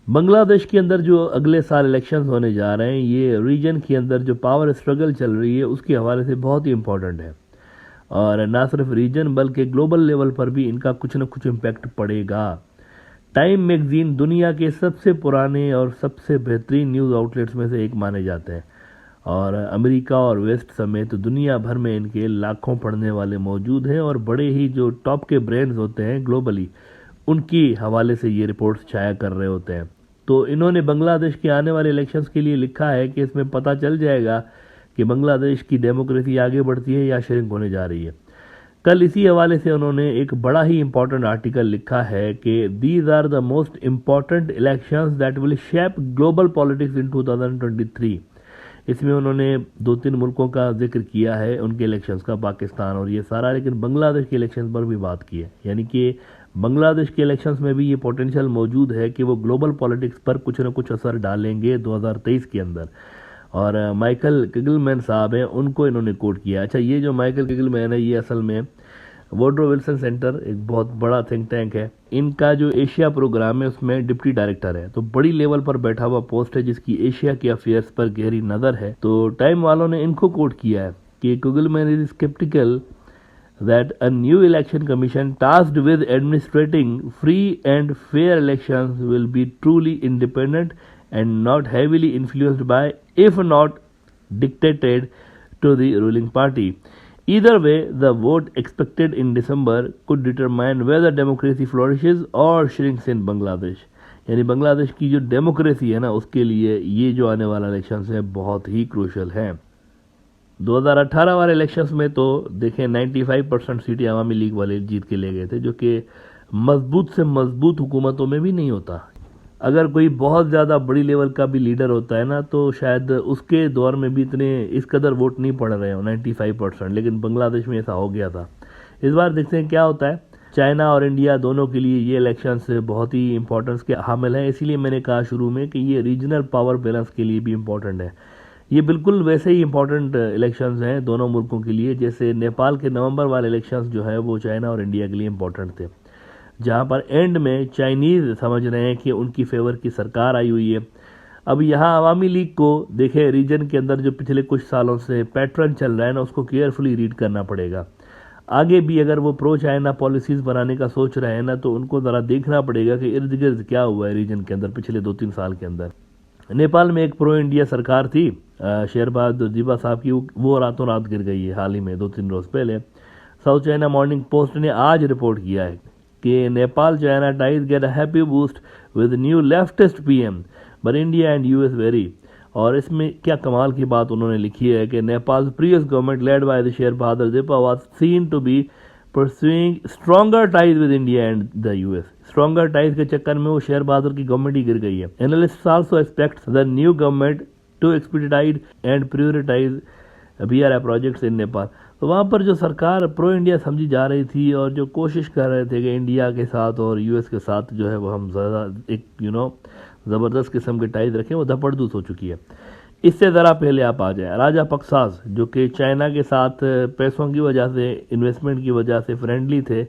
बांग्लादेश के अंदर जो अगले साल इलेक्शंस होने जा रहे हैं, ये रीजन के अंदर जो पावर स्ट्रगल चल रही है उसके हवाले से बहुत ही इम्पोर्टेंट है। और ना सिर्फ रीजन बल्कि ग्लोबल लेवल पर भी इनका कुछ न कुछ इम्पैक्ट पड़ेगा। टाइम मैगजीन दुनिया के सबसे पुराने और सबसे बेहतरीन न्यूज़ आउटलेट्स में से एक माने जाते हैं, और अमेरिका और वेस्ट समेत दुनिया भर में इनके लाखों पढ़ने वाले मौजूद हैं, और बड़े ही जो टॉप के ब्रांड्स होते हैं ग्लोबली, उनकी हवाले से ये रिपोर्ट्स छाया कर रहे होते हैं। तो इन्होंने बांग्लादेश के आने वाले इलेक्शंस के लिए लिखा है कि इसमें पता चल जाएगा कि बांग्लादेश की डेमोक्रेसी आगे बढ़ती है या श्रिंक होने जा रही है। कल इसी हवाले से उन्होंने एक बड़ा ही इंपॉर्टेंट आर्टिकल लिखा है कि these are the most important elections that will shape global politics in 2023। इसमें उन्होंने 2-3 मुल्कों का जिक्र किया है, उनके इलेक्शंस का, पाकिस्तान और ये सारा, लेकिन बांग्लादेश के इलेक्शंस पर भी बात की है। यानी कि बांग्लादेश के इलेक्शंस में भी ये पोटेंशियल मौजूद है कि वो ग्लोबल पॉलिटिक्स पर कुछ न कुछ असर डालेंगे 2023 के अंदर। और माइकल किगलमैन साहब हैं, उनको इन्होंने कोट किया। अच्छा, ये जो माइकल किगलमैन है, ये असल में वुडरो विल्सन सेंटर, एक बहुत बड़ा थिंक टैंक है, इनका जो एशिया प्रोग्राम है उसमें डिप्टी डायरेक्टर है। तो बड़ी लेवल पर बैठा हुआ पोस्ट है जिसकी एशिया के अफेयर्स पर गहरी नज़र है। तो टाइम वालों ने इनको कोट किया है कि Kugelman is skeptical that a new election commission tasked with administrating free and fair elections will be truly independent and not heavily influenced by, if not dictated to, the ruling party. Either way, the vote expected in December could determine whether democracy flourishes or shrinks in Bangladesh. यानी बांग्लादेश की जो democracy है ना, उसके लिए ये जो आने वाला इलेक्शन है बहुत ही क्रूशल है। 2018 वाले इलेक्शंस में तो देखें 95% सीटें अवामी लीग वाले जीत के ले गए थे, जो कि मजबूत से मजबूत हुकूमतों में भी नहीं होता। अगर कोई बहुत ज़्यादा बड़ी लेवल का भी लीडर होता है ना, तो शायद उसके दौर में भी इतने इस कदर वोट नहीं पड़ रहे हो 95%, लेकिन बांग्लादेश में ऐसा हो गया था। इस बार देखते हैं क्या होता है। चाइना और इंडिया दोनों के लिए ये इलेक्शंस बहुत ही इंपॉर्टेंस के हामिल हैं, इसीलिए मैंने कहा शुरू में कि ये रीजनल पावर बैलेंस के लिए भी इम्पोर्टेंट है। ये बिल्कुल वैसे ही इंपॉर्टेंट इलेक्शंस हैं दोनों मुल्कों के लिए, जैसे नेपाल के नवंबर वाले इलेक्शंस जो है वो चाइना और इंडिया के लिए इंपॉर्टेंट थे, जहां पर एंड में चाइनीज़ समझ रहे हैं कि उनकी फेवर की सरकार आई हुई है। अब यहाँ अवामी लीग को देखें, रीजन के अंदर जो पिछले कुछ सालों से पैटर्न चल रहा है ना, उसको केयरफुली रीड करना पड़ेगा। आगे भी अगर वो प्रो चाइना पॉलिसीज़ बनाने का सोच रहे हैं ना, तो उनको ज़रा देखना पड़ेगा कि इर्द गिर्द क्या हुआ है रीजन के अंदर पिछले 2-3 साल के अंदर। नेपाल में एक प्रो इंडिया सरकार थी शेरबाद जीबा साहब की, वो रातों रात गिर गई है हाल ही में 2-3 रोज पहले। साउथ चाइना मॉर्निंग पोस्ट ने आज रिपोर्ट किया है कि Nepal China ties get a happy boost with new leftist PM but India and US very. और इसमें क्या कमाल की बात उन्होंने लिखी है कि Nepal previous government led by the Sher Bahadur जिपा was seen to be pursuing stronger ties with India and the US. Stronger ties के चक्कर में वो शेर बहादुर की गवर्नमेंट ही गिर गई है। Analyst also expect the new government to expedite and prioritise BRI projects in Nepal. तो वहाँ पर जो सरकार प्रो इंडिया समझी जा रही थी और जो कोशिश कर रहे थे कि इंडिया के साथ और यूएस के साथ जो है वो हम ज़्यादा एक ज़बरदस्त किस्म के टाइज रखें, वो धपड़दूस हो चुकी है। इससे ज़रा पहले आप आ जाए राजा पक्सास, जो कि चाइना के साथ पैसों की वजह से, इन्वेस्टमेंट की वजह से फ्रेंडली थे,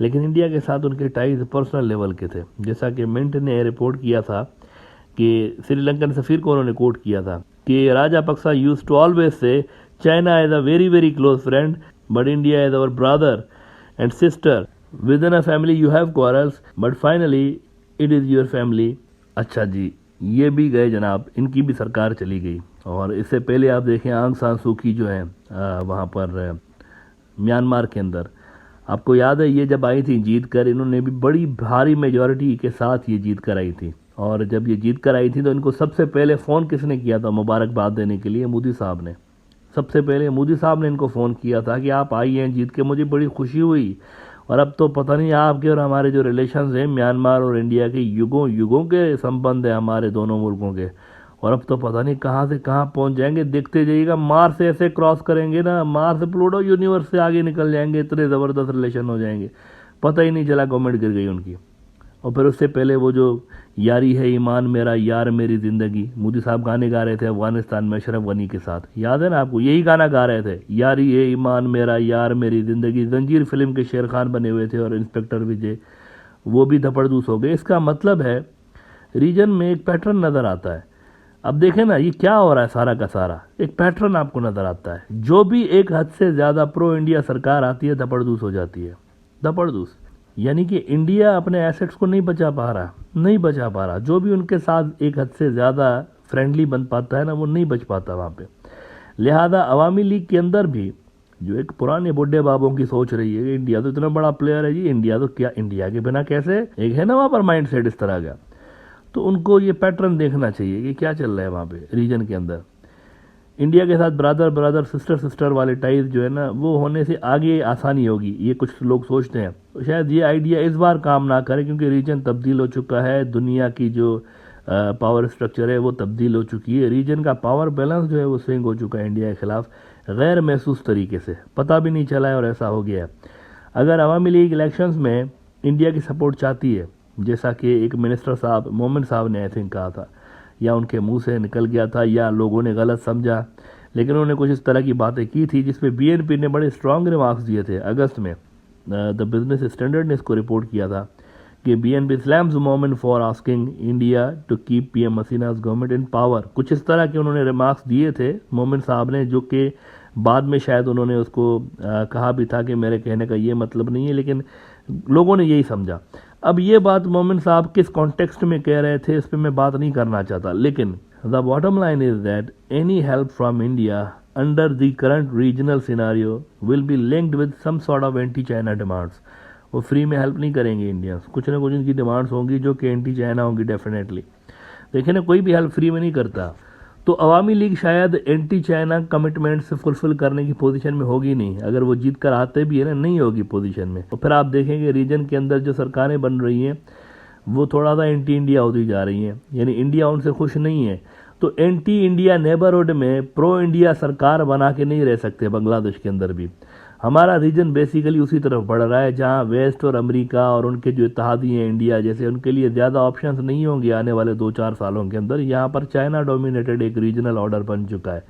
लेकिन इंडिया के साथ उनके टाइज पर्सनल लेवल के थे। जैसा कि मिंट ने रिपोर्ट किया था कि श्रीलंकन सफ़ीर को उन्होंने कोट किया था कि Rajapaksa used to always say China is a very very close friend but India is our brother and sister, within a family you have quarrels but finally it is your family. अच्छा जी, ये भी गए जनाब, इनकी भी सरकार चली गई। और इससे पहले आप देखें आंग सान सू की जो है वहाँ पर म्यांमार के अंदर, आपको याद है ये जब आई थी जीत कर, इन्होंने भी बड़ी भारी मेजॉरिटी के साथ ये जीत कर आई थी। और जब ये जीत कर आई थी तो इनको सबसे पहले फ़ोन किसने किया था मुबारकबाद देने के लिए? मोदी साहब ने। सबसे पहले मोदी साहब ने इनको फ़ोन किया था कि आप आई हैं जीत के, मुझे बड़ी खुशी हुई। और अब तो पता नहीं आपके और हमारे जो रिलेशंस हैं म्यांमार और इंडिया के, युगों युगों के संबंध है हमारे दोनों मुल्कों के, और अब तो पता नहीं कहाँ से कहाँ पहुँच जाएंगे। देखते जाइएगा, मार्स से ऐसे क्रॉस करेंगे ना, मार्स से प्लूटो यूनिवर्स से आगे निकल जाएंगे, इतने ज़बरदस्त रिलेशन हो जाएंगे, पता ही नहीं चला गवर्नमेंट गिर गई उनकी। और फिर उससे पहले वो जो यारी है ईमान मेरा यार मेरी ज़िंदगी, मोदी साहब गाने गा रहे थे अफगानिस्तान में अशरफ गनी के साथ, याद है ना आपको? यही गाना गा रहे थे, यारी है ईमान मेरा यार मेरी ज़िंदगी। जंजीर फिल्म के शेर खान बने हुए थे और इंस्पेक्टर विजय, वो भी धपड़दूस हो गए। इसका मतलब है रीजन में एक पैटर्न नज़र आता है। अब देखें ना, ये क्या हो रहा है, सारा का सारा एक पैटर्न आपको नज़र आता है। जो भी एक हद से ज़्यादा प्रो इंडिया सरकार आती है, धपड़दूस हो जाती है, धपड़दूस। यानी कि इंडिया अपने एसेट्स को नहीं बचा पा रहा। जो भी उनके साथ एक हद से ज़्यादा फ्रेंडली बन पाता है ना, वो नहीं बच पाता वहाँ पे। लिहाजा अवामी लीग के अंदर भी जो एक पुराने बुढ़े बाबों की सोच रही है कि इंडिया तो इतना बड़ा प्लेयर है जी, इंडिया तो क्या, इंडिया के बिना कैसे, एक है ना वहाँ पर माइंड सेट इस तरह का। तो उनको ये पैटर्न देखना चाहिए कि क्या चल रहा है वहाँ पे रीजन के अंदर। इंडिया के साथ ब्रदर सिस्टर वाले टाइज जो है ना, वो होने से आगे आसानी होगी, ये कुछ लोग सोचते हैं। तो शायद ये आइडिया इस बार काम ना करे, क्योंकि रीजन तब्दील हो चुका है, दुनिया की जो पावर स्ट्रक्चर है वो तब्दील हो चुकी है, रीजन का पावर बैलेंस जो है वो स्विंग हो चुका है इंडिया के खिलाफ गैर महसूस तरीके से, पता भी नहीं चला है और ऐसा हो गया है। अगर अवामी लीग इलेक्शंस में इंडिया की सपोर्ट चाहती है, जैसा कि एक मिनिस्टर साहब मोमिन साहब ने आई थिंक कहा था, या उनके मुंह से निकल गया था या लोगों ने गलत समझा, लेकिन उन्होंने कुछ इस तरह की बातें की थी जिसपे बीएनपी ने बड़े स्ट्रांग रिमार्क्स दिए थे। अगस्त में द बिजनेस स्टैंडर्ड ने इसको रिपोर्ट किया था कि BNP slams moment for asking India to keep PM Hasina's government in power, कुछ इस तरह के उन्होंने रिमार्क्स दिए थे मोमिन साहब ने, जो कि बाद में शायद उन्होंने उसको कहा भी था कि मेरे कहने का ये मतलब नहीं है, लेकिन लोगों ने यही समझा। अब ये बात मोमिन साहब किस कॉन्टेक्स्ट में कह रहे थे इस पर मैं बात नहीं करना चाहता, लेकिन the bottom line is that any help from India under the current regional scenario will be linked with some sort of anti China demands. वो फ्री में हेल्प नहीं करेंगे इंडियंस, कुछ ना कुछ उनकी डिमांड्स होंगी जो कि एंटी चाइना होंगी डेफिनेटली। देखिए ना, कोई भी हेल्प फ्री में नहीं करता। तो अवामी लीग शायद एंटी चाइना कमिटमेंट से फुलफिल करने की पोजीशन में होगी नहीं, अगर वो जीत कर आते भी है ना, नहीं होगी पोजीशन में। तो फिर आप देखेंगे रीजन के अंदर जो सरकारें बन रही हैं वो थोड़ा सा एंटी इंडिया होती जा रही हैं, यानी इंडिया उनसे खुश नहीं है। तो एंटी इंडिया नेबरहुड में प्रो इंडिया सरकार बना के नहीं रह सकते बांग्लादेश के अंदर भी। हमारा रीजन बेसिकली उसी तरफ बढ़ रहा है जहां वेस्ट और अमेरिका और उनके जो इत्तेहादी हैं इंडिया जैसे, उनके लिए ज़्यादा ऑप्शंस नहीं होंगे आने वाले 2-4 सालों के अंदर। यहाँ पर चाइना डोमिनेटेड एक रीजनल ऑर्डर बन चुका है।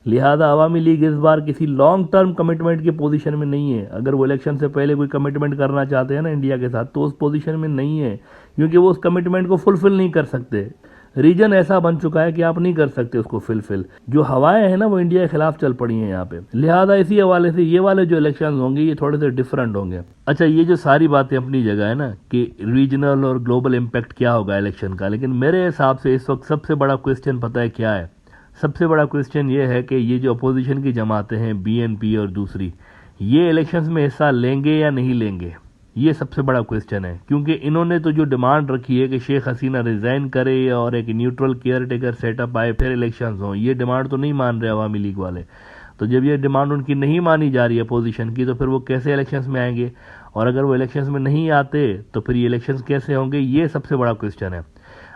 लिहाजा अवामी लीग इस बार किसी लॉन्ग टर्म कमिटमेंट की पोजीशन में नहीं है। अगर वो इलेक्शन से पहले कोई कमिटमेंट करना चाहते हैं ना इंडिया के साथ, तो उस पोजीशन में नहीं है, क्योंकि वो उस कमिटमेंट को फुलफिल नहीं कर सकते। रीजन ऐसा बन चुका है कि आप नहीं कर सकते उसको फुलफिल। जो हवाएं हैं ना वो इंडिया के खिलाफ चल पड़ी हैं यहाँ पे। लिहाजा इसी हवाले से ये वाले जो इलेक्शन होंगे ये थोड़े से डिफरेंट होंगे। अच्छा, ये जो सारी बातें अपनी जगह है ना कि रीजनल और ग्लोबल इम्पैक्ट क्या होगा इलेक्शन का, लेकिन मेरे हिसाब से इस वक्त सबसे बड़ा क्वेश्चन पता है क्या है? सबसे बड़ा क्वेश्चन ये है कि ये जो अपोजिशन की जमातें हैं बीएनपी और दूसरी, ये इलेक्शंस में हिस्सा लेंगे या नहीं लेंगे, ये सबसे बड़ा क्वेश्चन है। क्योंकि इन्होंने तो जो डिमांड रखी है कि शेख हसीना रिजाइन करे और एक न्यूट्रल केयर टेकर सेटअप आए फिर इलेक्शंस हों, ये डिमांड तो नहीं मान रहे अवामी लीग वाले। तो जब ये डिमांड उनकी नहीं मानी जा रही है अपोजिशन की, तो फिर वो कैसे इलेक्शंस में आएंगे? और अगर वो इलेक्शंस में नहीं आते तो फिर ये इलेक्शंस कैसे होंगे, ये सबसे बड़ा क्वेश्चन है।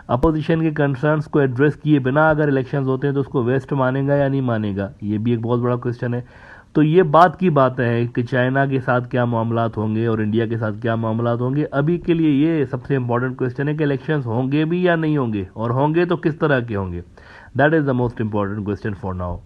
अपोजिशन के कंसर्न्स को एड्रेस किए बिना अगर इलेक्शंस होते हैं तो उसको वेस्ट मानेगा या नहीं मानेगा, ये भी एक बहुत बड़ा क्वेश्चन है। तो ये बात की बात है कि चाइना के साथ क्या मामलात होंगे और इंडिया के साथ क्या मामलात होंगे। अभी के लिए ये सबसे इंपॉर्टेंट क्वेश्चन है कि इलेक्शंस होंगे भी या नहीं होंगे, और होंगे तो किस तरह के होंगे। That is the most important question for now.